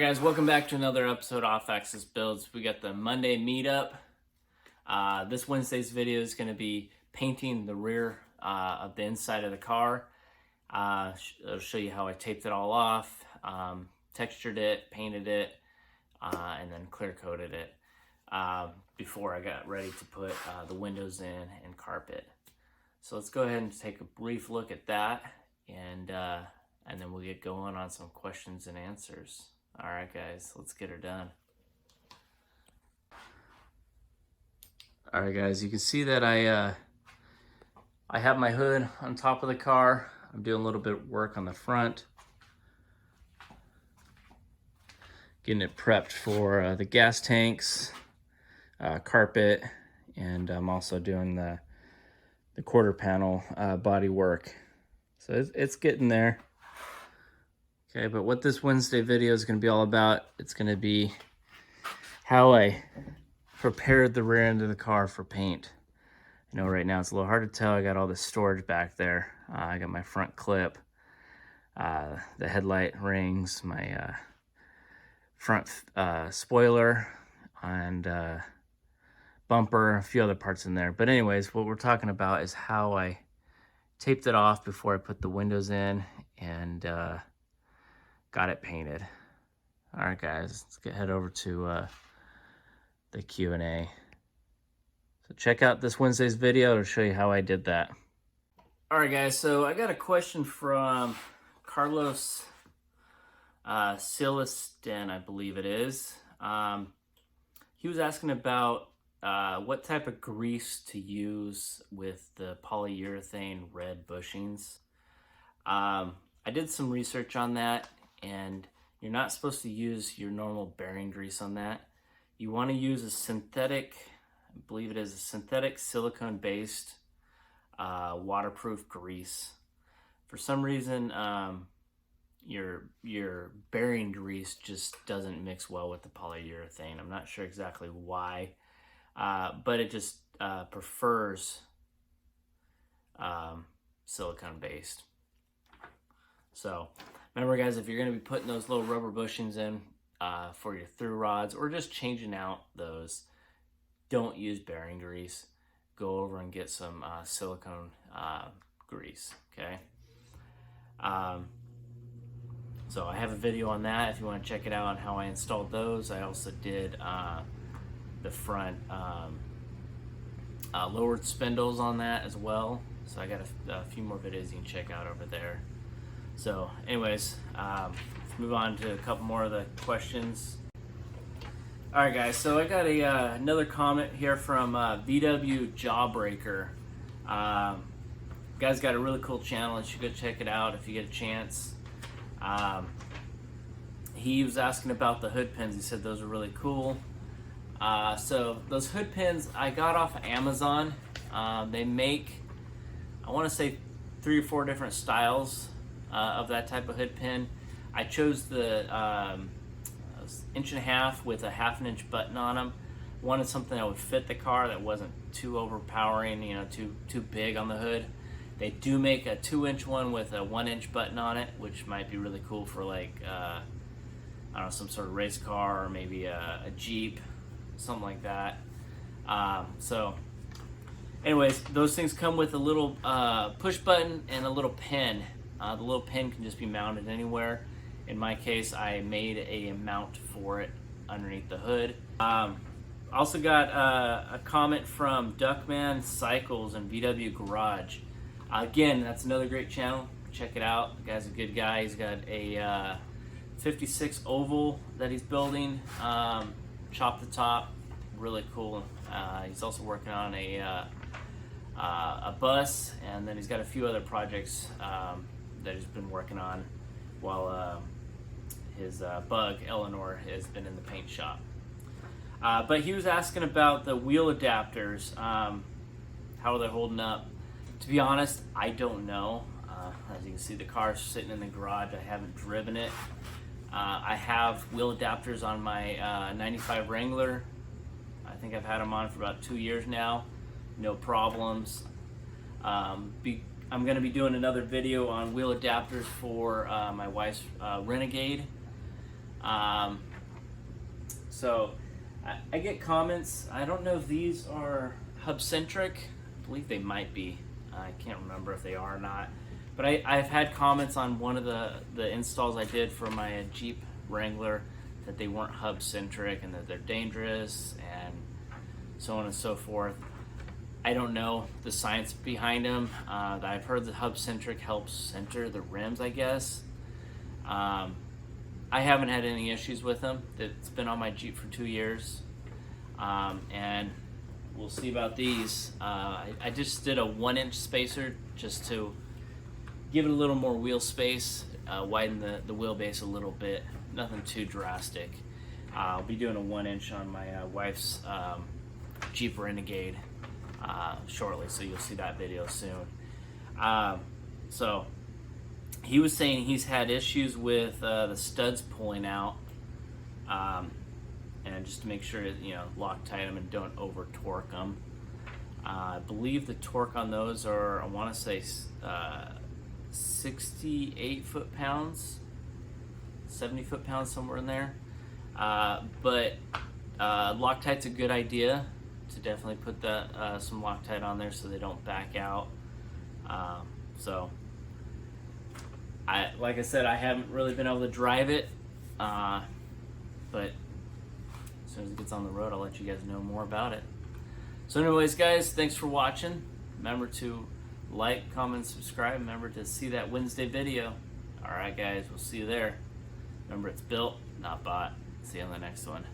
Guys, welcome back to another episode of Off Axis Builds. We got the Monday meetup. This Wednesday's video is going to be painting the rear of the inside of the car. I'll show you how I taped it all off, textured it, painted it, and then clear coated it before I got ready to put the windows in and carpet. So let's go ahead and take a brief look at that, and then we'll get going on some questions and answers. All right, guys, let's get her done. All right, guys, you can see that I have my hood on top of the car. I'm doing a little bit of work on the front, getting it prepped for the gas tanks, carpet, and I'm also doing the quarter panel body work. So it's getting there. Okay, but what this Wednesday video is going to be all about, it's going to be how I prepared the rear end of the car for paint. You know, right now it's a little hard to tell. I got all this storage back there. I got my front clip, the headlight rings, my front spoiler, and bumper, a few other parts in there. But anyways, what we're talking about is how I taped it off before I put the windows in and got it painted. All right, guys, let's head over to the Q&A. So check out this Wednesday's video to show you how I did that. All right, guys, so I got a question from Carlos Silistin, I believe it is. He was asking about what type of grease to use with the polyurethane red bushings. I did some research on that, and you're not supposed to use your normal bearing grease on that. You want to use a synthetic, I believe it is a synthetic silicone-based waterproof grease. For some reason, your bearing grease just doesn't mix well with the polyurethane. I'm not sure exactly why, but it just prefers silicone-based. So remember, guys, if you're going to be putting those little rubber bushings in for your through rods or just changing out those, don't use bearing grease. Go over and get some silicone grease, okay? So I have a video on that if you want to check it out on how I installed those. I also did the front lowered spindles on that as well. So I got a few more videos you can check out over there. So anyways, let's move on to a couple more of the questions. All right, guys, so I got another comment here from VWJawbreaker. Guy's got a really cool channel. You should go check it out if you get a chance. He was asking about the hood pins. He said those are really cool. So those hood pins I got off of Amazon. They make, I want to say, 3 or 4 different styles of that type of hood pin. I chose the 1.5" with a 1/2 inch button on them. Wanted something that would fit the car that wasn't too overpowering, you know, too big on the hood. They do make a 2-inch one with a 1-inch button on it, which might be really cool for like I don't know, some sort of race car or maybe a Jeep, something like that. So anyways, those things come with a little push button and a little pin. The little pin can just be mounted anywhere. In my case, I made a mount for it underneath the hood. Also got a comment from DuckmanCycles and VW Garage. Again, that's another great channel. Check it out. The guy's a good guy. He's got a 56 oval that he's building. Chop the top. Really cool. He's also working on a bus, and then he's got a few other projects that he's been working on while his bug, Eleanor, has been in the paint shop. But he was asking about the wheel adapters. How are they holding up? To be honest, I don't know. As you can see, the car's sitting in the garage. I haven't driven it. I have wheel adapters on my 95 Wrangler. I think I've had them on for about 2 years now. No problems. I'm going to be doing another video on wheel adapters for my wife's Renegade. So I get comments. I don't know if these are hub centric. I believe they might be. I can't remember if they are or not. But I've had comments on one of the installs I did for my Jeep Wrangler that they weren't hub centric and that they're dangerous and so on and so forth. I don't know the science behind them. I've heard that hub centric helps center the rims, I guess. I haven't had any issues with them. It's been on my Jeep for 2 years. And we'll see about these. I just did a 1-inch spacer just to give it a little more wheel space, widen the wheelbase a little bit. Nothing too drastic. I'll be doing a 1-inch on my wife's Jeep Renegade shortly, so you'll see that video soon. So he was saying he's had issues with the studs pulling out, and just to make sure, you know, Loctite them and don't over torque them. I believe the torque on those are, I want to say 68 foot-pounds, 70 foot-pounds, somewhere in there. But Loctite's a good idea to definitely put some Loctite on there so they don't back out. So like I said, I haven't really been able to drive it, but as soon as it gets on the road, I'll let you guys know more about it. So anyways, guys, thanks for watching. Remember to like, comment, subscribe. Remember to see that Wednesday video. Alright guys, we'll see you there. Remember, it's built, not bought. See you on the next one.